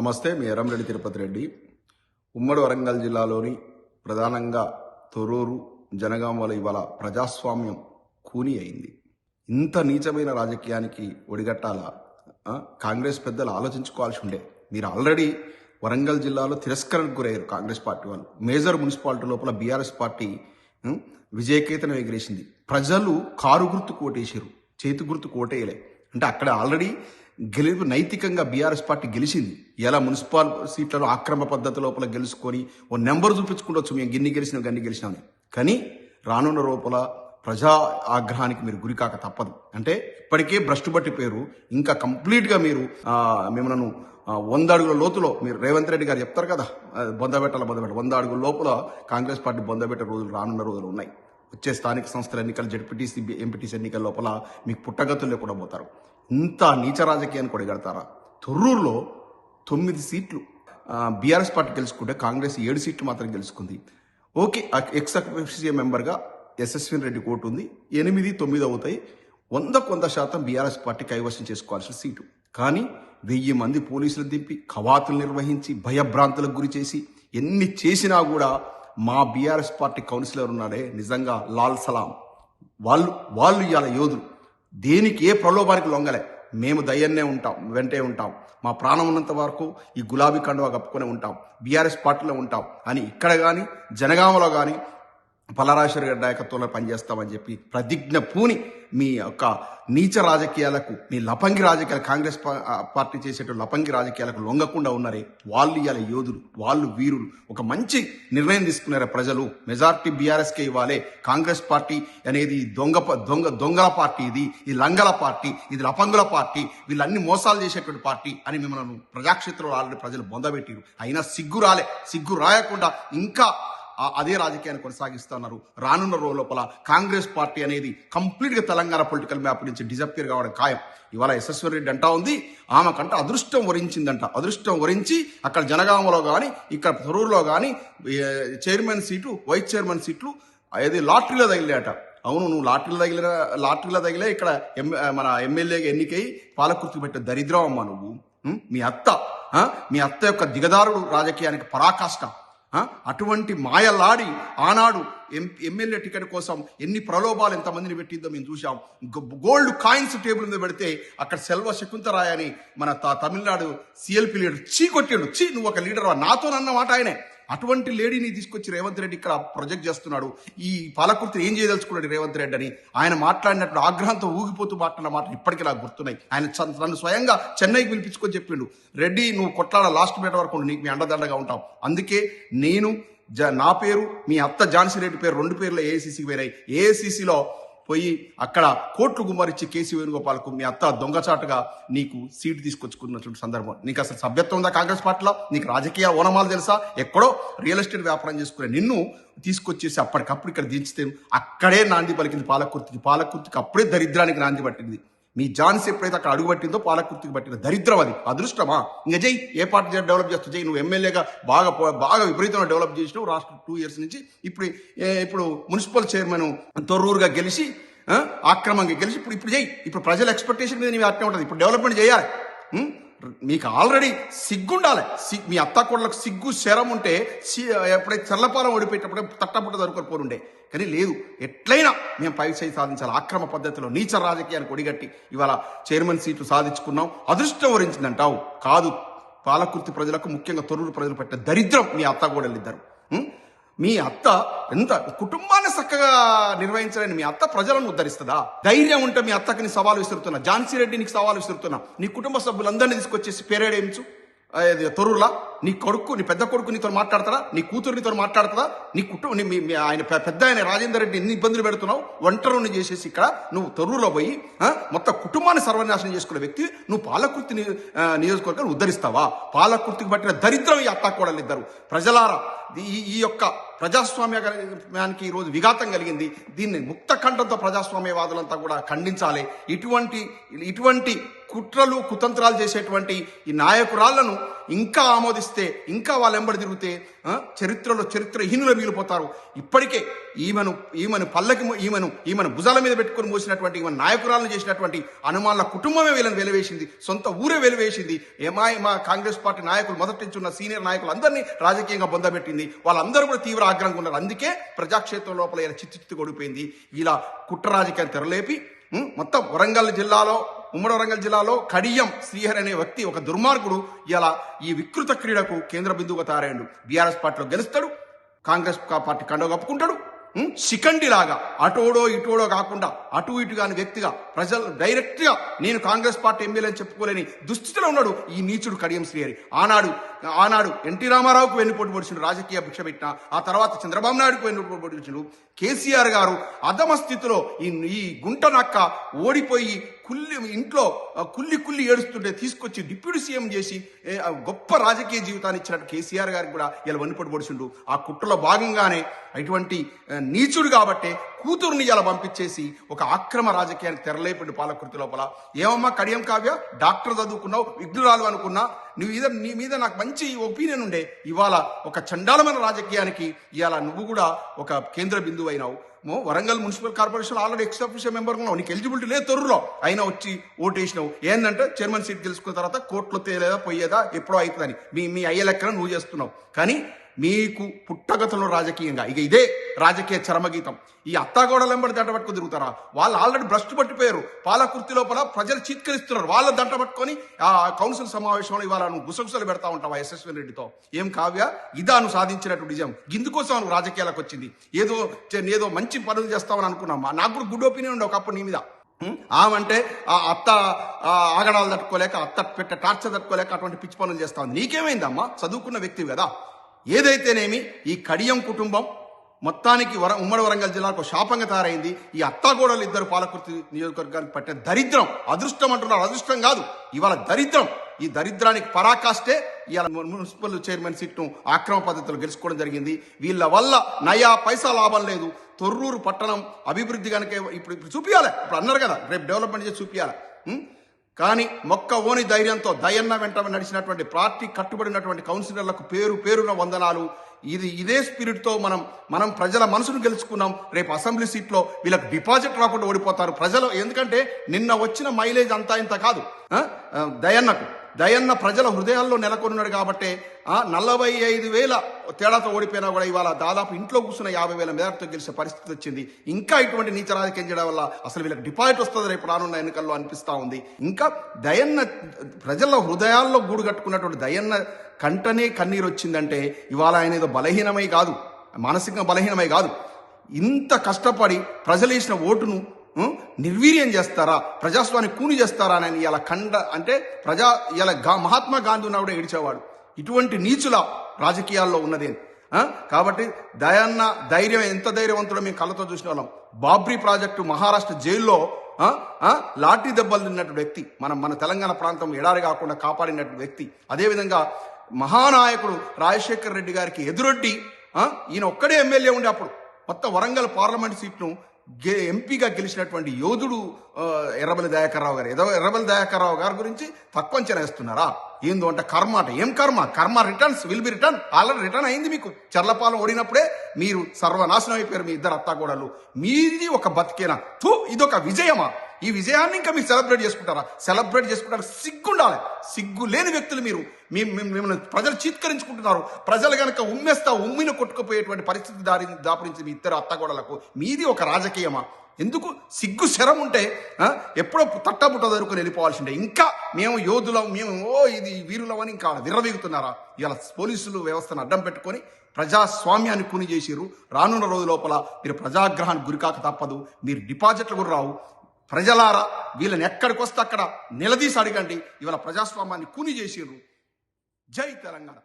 నమస్తే, మీ ఎర్రంరెడ్డి తిరుపతి రెడ్డి. ఉమ్మడి వరంగల్ జిల్లాలోని ప్రధానంగా తొర్రూరు, జనగామలో ఇవాళ ప్రజాస్వామ్యం కూని అయింది. ఇంత నీచమైన రాజకీయానికి ఒడిగట్టాలా? కాంగ్రెస్ పెద్దలు ఆలోచించుకోవాల్సి ఉండే. మీరు ఆల్రెడీ వరంగల్ జిల్లాలో తిరస్కరణకు గురయ్యారు కాంగ్రెస్ పార్టీ వాళ్ళు. మేజర్ మున్సిపాలిటీ లోపల బీఆర్ఎస్ పార్టీ విజయకేతనం ఎగిరేసింది. ప్రజలు కారు గుర్తు కోటేసారు, చేతి గుర్తు కోటేయలే. అంటే అక్కడ ఆల్రెడీ గెలుపు నైతికంగా బీఆర్ఎస్ పార్టీ గెలిచింది. ఎలా మున్సిపల్ సీట్లను ఆక్రమ పద్ధతి లోపల గెలుచుకొని ఓ నెంబర్ చూపించుకుంటవచ్చు, మేము గిన్ని గెలిచినాం గన్ని గెలిచినామని. కానీ రానున్న లోపల ప్రజా ఆగ్రహానికి మీరు గురికాక తప్పదు. అంటే ఇప్పటికే భ్రష్టు పట్టిపోయారు. ఇంకా కంప్లీట్గా మీరు మిమ్మల్ని 100 అడుగుల లోతులో మీరు రేవంత్ రెడ్డి గారు చెప్తారు కదా, బొందబెట్టాల 100 అడుగుల లోపల కాంగ్రెస్ పార్టీ బొందబెట్టే రోజులు రానున్న రోజులు ఉన్నాయి. వచ్చే స్థానిక సంస్థల ఎన్నికలు, జడ్పీటీసీ, ఎంపీటీసీ ఎన్నికల లోపల మీకు పుట్టగతులు లేకుండా పోతారు. ఇంత నీచ రాజకీయాన్ని కొడగడతారా? తొర్రూరులో 9 సీట్లు బీఆర్ఎస్ పార్టీ గెలుచుకుంటే కాంగ్రెస్ 7 సీట్లు మాత్రం గెలుచుకుంది. ఓకే, ఎక్స్ అఫీషియల్ మెంబర్గా యశస్విని రెడ్డి కోర్టు ఉంది. 8, 9 అవుతాయి. 100% బీఆర్ఎస్ పార్టీ కైవసం చేసుకోవాల్సిన సీటు. కానీ 1000 మంది పోలీసులు దింపి కవాతులు నిర్వహించి భయభ్రాంతులకు గురి చేసి ఎన్ని చేసినా కూడా మా బీఆర్ఎస్ పార్టీ కౌన్సిలర్ ఉన్నారే, నిజంగా లాల్ సలాం. వాళ్ళు ఇవాళ యోధులు. దేనికి ఏ ప్రలోభానికి లొంగలే. మేము దయ్యన్నే ఉంటాం, వెంటే ఉంటాం, మా ప్రాణం ఉన్నంత వరకు ఈ గులాబీ కండువా కప్పుకొని ఉంటాం, బీఆర్ఎస్ పార్టీలో ఉంటాం అని ఇక్కడ కానీ జనగామలో కానీ పల్లరాజేశ్వర గారి నాయకత్వంలో పనిచేస్తామని చెప్పి ప్రతిజ్ఞ పూని మీ యొక్క నీచ రాజకీయాలకు, మీ లపంగి రాజకీయాలు, కాంగ్రెస్ పార్టీ చేసేటువంటి లపంగి రాజకీయాలకు లొంగకుండా ఉన్నారే, వాళ్ళు ఇవాళ యోధులు, వాళ్ళు వీరులు. ఒక మంచి నిర్ణయం తీసుకున్నారే ప్రజలు. మెజార్టీ బీఆర్ఎస్కే ఇవ్వాలి. కాంగ్రెస్ పార్టీ అనేది దొంగల పార్టీ, ఇది లంగల పార్టీ, ఇది లపంగుల పార్టీ, వీళ్ళన్ని మోసాలు చేసేటువంటి పార్టీ అని మిమ్మల్ని ప్రజాక్షేత్రంలో ఆల్రెడీ ప్రజలు బొందబెట్టిరు. అయినా సిగ్గు రాయకుండా ఇంకా అదే రాజకీయాన్ని కొనసాగిస్తున్నారు. రానున్న రోజు లోపల కాంగ్రెస్ పార్టీ అనేది కంప్లీట్గా తెలంగాణ పొలిటికల్ మ్యాప్ నుంచి డిజపియర్ కావడం ఖాయం. ఇవాళ యశస్వి రెడ్డి అంటా ఉంది, ఆమెకంట అదృష్టం వరించిందంట. అదృష్టం వరించి అక్కడ జనగామలో కానీ ఇక్కడ తొర్రూరులో కానీ చైర్మన్ సీటు, వైస్ చైర్మన్ సీట్లు అది లాటరీలో తగిలేట. అవును, నువ్వు లాటరీలో తగిలే ఇక్కడ మన ఎమ్మెల్యేగా ఎన్నికై పాలకుర్తి పెట్టే దరిద్రం అమ్మా నువ్వు. మీ అత్త యొక్క దిగదారుడు రాజకీయానికి పరాకాష్ట. అటువంటి మాయలాడి ఆనాడు ఎమ్మెల్యే టికెట్ కోసం ఎన్ని ప్రలోభాలు ఎంతమందిని పెట్టిందో మేము చూసాం. గోల్డ్ కాయిన్స్ టేబుల్ మీద పెడితే అక్కడ సెల్వ శకుంతరాయ్ అని మన తమిళనాడు సిఎల్పి లీడర్ కొట్టాడు. నువ్వు ఒక లీడర్ నాతో అన్న మాట ఆయనే. అటువంటి లేడీని తీసుకొచ్చి రేవంత్ రెడ్డి ఇక్కడ ప్రొజెక్ట్ చేస్తున్నాడు. ఈ పాలకుర్తిని ఏం చేయదలుచుకున్నాడు రేవంత్ రెడ్డి అని ఆయన మాట్లాడినప్పుడు ఆగ్రహంతో ఊగిపోతూ మాట్లాడిన మాటలు ఇప్పటికీ నాకు గుర్తున్నాయి. ఆయన నన్ను స్వయంగా చెన్నైకి పిలిపించుకొని చెప్పిండు, రెడ్డి నువ్వు కొట్లాడ లాస్ట్ బేట వరకు నీకు మీ అండదండగా ఉంటాం. అందుకే నేను నా పేరు, మీ అత్త ఝాన్సీ రెడ్డి పేరు, 2 పేర్లు ఏఐసీసీకి పోయినాయి. ఏఐసీసీలో పోయి అక్కడ కోట్లు గుమ్మరిచ్చి కేసీ వేణుగోపాల్కు మీ అత్త దొంగచాటుగా నీకు సీటు తీసుకొచ్చుకున్నటువంటి సందర్భం. నీకు అసలు సభ్యత్వం ఉందా కాంగ్రెస్ పార్టీలో? నీకు రాజకీయ ఓనమాలు తెలుసా? ఎక్కడో రియల్ ఎస్టేట్ వ్యాపారం చేసుకునే నిన్ను తీసుకొచ్చేసి అప్పటికప్పుడు ఇక్కడ దించితే అక్కడే నాంది పలికింది పాలకుర్తికి అప్పుడే దరిద్రానికి నాంది పట్టింది. మీ ఝాన్సీ ఎప్పుడైతే అక్కడ అడుగుపట్టిందో పాలకుర్తికి పట్టిన దరిద్రం అది. అదృష్టమా? ఇంకా జై ఏ పార్టీ డెవలప్ చేస్తూ జై. నువ్వు ఎమ్మెల్యేగా బాగా విపరీతంగా డెవలప్ చేసినావు రాష్ట్ర 2 years నుంచి. ఇప్పుడు మున్సిపల్ చైర్మన్ తొర్రూరుగా గెలిచి ఆక్రమంగా గెలిచి ఇప్పుడు జై. ఇప్పుడు ప్రజల ఎక్స్పెక్టేషన్ మీద నీ అట్నే ఉంటుంది. ఇప్పుడు డెవలప్మెంట్ చేయాలి. మీకు ఆల్రెడీ సిగ్గుండాలి. మీ అత్తాకోడలకు సిగ్గు శరం ఉంటే ఎప్పుడైతే చల్లపాలెం ఓడిపోయేటప్పుడే తట్టపుట్ట దొరుకుని పోరుండే. కానీ లేదు, ఎట్లయినా మేము పై చేయి సాధించాలి. ఆక్రమ పద్ధతిలో నీచ రాజకీయానికి ఒడిగట్టి ఇవాళ చైర్మన్ సీట్లు సాధించుకున్నాం. అదృష్టం వరించిందంటావు కాదు. పాలకుర్తి ప్రజలకు, ముఖ్యంగా తొర్రూరు ప్రజలు పెట్టే దరిద్రం మీ అత్తాకోడలిద్దరు. మీ అత్త ఎంత కుటుంబాన్ని చక్కగా నిర్వహించాలని మీ అత్త ప్రజలను ఉద్ధరిస్తుందా? ధైర్యం ఉంటే మీ అత్తకి నీ సవాలు విసురుతున్నా, ఝాన్సీ రెడ్డి నీకు సవాలు విసురుతున్నా. నీ కుటుంబ సభ్యులందరినీ తీసుకొచ్చేసి పేరేడేయించు తొర్రూరులా. నీ కొడుకు, నీ పెద్ద కొడుకు నీతో మాట్లాడతారా? నీ కూతురు నీతో మాట్లాడుతుందా? నీ ఆయన పెద్ద ఆయన రాజేందర్ రెడ్డి ఎన్ని ఇబ్బందులు పెడుతున్నావు? ఒంటరిని చేసేసి ఇక్కడ నువ్వు తొర్రూరులో పోయి మొత్తం కుటుంబాన్ని సర్వనాశనం చేసుకునే వ్యక్తి నువ్వు పాలకుర్తి నియోజకవర్గాన్ని ఉద్ధరిస్తావా? పాలకుర్తికి పట్టిన దరిద్రం ఈ అత్తాకోడలు ఇద్దరు. ప్రజలారా, ఈ యొక్క ప్రజాస్వామ్యానికి ఈరోజు విఘాతం కలిగింది. దీన్ని ముక్త కంఠంతో ప్రజాస్వామ్యవాదులంతా కూడా ఖండించాలి. ఇటువంటి కుట్రలు కుతంత్రాలు చేసేటువంటి ఈ నాయకురాళ్లను ఇంకా ఆమోదిస్తే, ఇంకా వాళ్ళ వెంబడి తిరిగితే చరిత్రహీనులు మిగిలిపోతారు. ఇప్పటికే ఈమెను పల్లకి ఈమెను భుజాల మీద పెట్టుకుని మోసినటువంటి ఈమె నాయకురాలను చేసినటువంటి హనుమాన్ల కుటుంబమే వీళ్ళని వెలివేసింది, సొంత ఊరే వెలివేసింది. మా కాంగ్రెస్ పార్టీ నాయకులు మొదటి నుంచి ఉన్న సీనియర్ నాయకులు అందరినీ రాజకీయంగా బొందబెట్టింది. వాళ్ళందరూ కూడా తీవ్ర ఆగ్రహంగా ఉన్నారు. అందుకే ప్రజాక్షేత్రం లోపల ఇలా చిత్తు కొడిపోయింది. ఇలా కుట్ర రాజకీయాన్ని తెరలేపి మొత్తం ఉమ్మడి వరంగల్ జిల్లాలో కడియం శ్రీహరి అనే వ్యక్తి, ఒక దుర్మార్గుడు, ఇలా ఈ వికృత క్రీడకు కేంద్ర బిందువుగా తయారైండు. బీఆర్ఎస్ పార్టీలో గెలుస్తాడు, కాంగ్రెస్ పార్టీ కండవ కప్పుకుంటాడు. శిఖండిలాగా అటోడో ఇటోడో కాకుండా అటు ఇటు కాని వ్యక్తిగా ప్రజలు డైరెక్ట్ గా నేను కాంగ్రెస్ పార్టీ ఎమ్మెల్యే అని చెప్పుకోలేని దుస్థితిలో ఉన్నాడు ఈ నీచుడు కడియం శ్రీహరి. ఆనాడు ఎన్టీ రామారావుకు వెన్నుపోటు పొడిచిండు, రాజకీయ భిక్ష పెట్టిన. ఆ తర్వాత చంద్రబాబు నాయుడుకు వెన్నుపోటు పొడిచిండు. కేసీఆర్ గారు అధమ స్థితిలో ఈ గుంట నక్క ఓడిపోయి ఇంట్లో కుల్లి ఏడుస్తుంటే తీసుకొచ్చి డిప్యూటీ సీఎం చేసి గొప్ప రాజకీయ జీవితాన్ని ఇచ్చినట్టు కేసీఆర్ గారికి కూడా ఇలా వెన్నుపోటు పొడిచిండు. ఆ కుట్రలో భాగంగానే ఇటువంటి నీచుడు కాబట్టే కూతురుని ఇలా పంపించేసి ఒక అక్రమ రాజకీయానికి తెరలేపిండు పాలకృతి లోపల. ఏమమ్మా కడియం కావ్య, డాక్టర్ చదువుకున్నావు, విఘ్నురాలు అనుకున్నా, నీ మీద నాకు మంచి ఒపీనియన్ ఉండే. ఇవాళ ఒక చండాలమైన రాజకీయానికి ఇవాళ నువ్వు కూడా ఒక కేంద్ర బిందువు అయినావు. Warangal municipal corporation already ex official member ఉన్నావు, నీకు ఎలిజిబిలిటీ లేదు తొర్రులో, అయినా వచ్చి ఓటేసినావు. ఏంటంటే చైర్మన్ సీట్ గెలుచుకున్న తర్వాత కోర్టులో తేలేదా పోయేదా ఎప్పుడో అవుతుందని మీ అయ్యే లెక్కన నువ్వు చేస్తున్నావు. కానీ మీకు పుట్టగతంలో రాజకీయంగా ఇక ఇదే రాజకీయ చరమగీతం. ఈ అత్తాగోడలు వెంబడి దంట పట్టుకుని తిరుగుతారా? వాళ్ళు ఆల్రెడీ భ్రష్టు పట్టిపోయారు. పాలకుర్తి లోపల ప్రజలు చీత్కరిస్తున్నారు. వాళ్ళ దంట పట్టుకొని ఆ కౌన్సిల్ సమావేశంలో ఇవాళ నువ్వు గుసగుసలు పెడతా ఉంటావా యశస్వి రెడ్డితో? ఏం కావ్య, ఇదా నువ్వు సాధించినట్టు నిజం? ఇందుకోసం నువ్వు రాజకీయాలకు వచ్చింది. ఏదో మంచి పనులు చేస్తావని అనుకున్నామా? నాకు కూడా గుడ్ ఒపీనియన్ ఉండే ఒకప్పుడు నీ మీద. ఆమంటే ఆ అత్త ఆగడాలు తట్టుకోలేక, అత్త పెట్టే టార్చర్ తట్టుకోలేక అటువంటి పిచ్చి పనులు చేస్తా ఉంది. నీకేమైందమ్మా? చదువుకున్న వ్యక్తివి కదా. ఏదైతేనేమి ఈ కడియం కుటుంబం మొత్తానికి ఉమ్మడి వరంగల్ జిల్లాకు శాపంగా తయారైంది. ఈ అత్తాగోడలు ఇద్దరు పాలకుర్తి నియోజకవర్గానికి పట్టే దరిద్రం, అదృష్టం అంటున్నారు, అదృష్టం కాదు ఇవాళ దరిద్రం. ఈ దరిద్రానికి పరాకాష్టే ఇవాళ మున్సిపల్ చైర్మన్ సీట్ను ఆక్రమ పద్ధతిలో గెలుచుకోవడం జరిగింది. వీళ్ళ వల్ల నయా పైసా లాభం లేదు. తొర్రూరు పట్టణం అభివృద్ధి కనుక ఇప్పుడు చూపించాలి, ఇప్పుడు అన్నారు కదా రేపు డెవలప్మెంట్ చేసి చూపించాలి. కానీ మొక్క ఓని ధైర్యంతో దయన్న వెంట నడిచినటువంటి పార్టీ కట్టుబడినటువంటి కౌన్సిలర్లకు పేరున వందనాలు. ఇదే స్పిరిట్ తో మనం ప్రజల మనసును గెలుచుకున్నాం. రేపు అసెంబ్లీ సీట్లో వీళ్ళకి డిపాజిట్ రాకుండా ఓడిపోతారు ప్రజలు. ఎందుకంటే నిన్న వచ్చిన మైలేజ్ అంతా ఇంత కాదు. దయన్న ప్రజల హృదయాల్లో నెలకొన్నాడు కాబట్టి 45,000 తేడాతో ఓడిపోయినా కూడా ఇవాళ దాదాపు ఇంట్లో కూర్చున్న 50,000 మేరతో గెలిచే పరిస్థితి వచ్చింది. ఇంకా ఇటువంటి నీచ రాజకీయం చేయడం వల్ల అసలు వీళ్ళకి డిపాజిట్ వస్తుంది రేపు రానున్న ఎన్నికల్లో అనిపిస్తా ఉంది. ఇంకా దయన్న ప్రజల హృదయాల్లో గూడు కట్టుకున్నటువంటి దయన్న కంటనే కన్నీరు వచ్చిందంటే ఇవాళ ఆయన ఏదో బలహీనమై కాదు, మానసికంగా బలహీనమై కాదు, ఇంత కష్టపడి ప్రజలు వేసిన ఓటును నిర్వీర్యం చేస్తారా, ప్రజాస్వామ్యాన్ని కూని చేస్తారా అని ఇలా ఇలా మహాత్మా గాంధీ ఉన్నా కూడా ఏడిచేవాడు. ఇటువంటి నీచుల రాజకీయాల్లో ఉన్నది. కాబట్టి దయన్న ధైర్యం, ఎంత ధైర్యవంతుడో మేము కళ్ళతో చూసిన వాళ్ళం. బాబ్రీ ప్రాజెక్టు మహారాష్ట్ర జైల్లో లాఠీ దెబ్బలు తిన్నట్టు వ్యక్తి, మన తెలంగాణ ప్రాంతం ఎడారి కాకుండా కాపాడినట్టు వ్యక్తి. అదేవిధంగా మహానాయకుడు రాజశేఖర్ రెడ్డి గారికి ఎదురొడ్డి ఈయన ఒక్కడే ఎమ్మెల్యే ఉండే అప్పుడు మొత్తం వరంగల్ పార్లమెంట్ సీట్ను ఎంపీగా గెలిచినటువంటి యోధుడు ఎర్రబెల్లి దయాకర్ రావు గారు. ఏదో ఎర్రబెల్లి దయాకర్ రావు గారి గురించి తక్కువ అంచనా వేస్తున్నారా? ఏందో అంటే కర్మ అట. ఏం కర్మ returns will be return. Already return అయింది. మీకు చర్లపాలెం ఓడినప్పుడే మీరు సర్వనాశనం అయిపోయారు మీ ఇద్దరు అత్తాగోడలు. మీది ఒక బతికేనా? ఇదొక విజయమా? ఈ విజయాన్ని ఇంకా మీరు సెలబ్రేట్ చేసుకుంటారా? సెలబ్రేట్ చేసుకుంటారు సిగ్గుండాలి. సిగ్గు లేని వ్యక్తులు మీరు. మిమ్మల్ని ప్రజలు చీత్కరించుకుంటున్నారు. ప్రజలు కనుక ఉమ్మిన కొట్టుకుపోయేటువంటి పరిస్థితి దాపురించి మీ ఇద్దరు అత్తగోడలకు. మీది ఒక రాజకీయమా? ఎందుకు సిగ్గు శరం ఉంటే ఎప్పుడో తట్టబుట్ట దొరుకుని వెళ్ళిపోవాల్సిందే. ఇంకా మేము యోధులం, మేము ఇది వీరులమని ఇంకా విర్రవీగుతున్నారా? ఇలా పోలీసులు వ్యవస్థను అడ్డం పెట్టుకొని ప్రజాస్వామ్యాన్ని కూని చేసిర్రు. రానున్న రోజు లోపల మీరు ప్రజాగ్రహానికి గురికాక తప్పదు. మీరు డిపాజిట్లు కూడా రావు. ప్రజలారా, వీళ్ళని ఎక్కడికి వస్తే అక్కడ నిలదీసి అడగండి. ఇవాళ ప్రజాస్వామ్యాన్ని కూని చేసిర్రు. జై తెలంగాణ.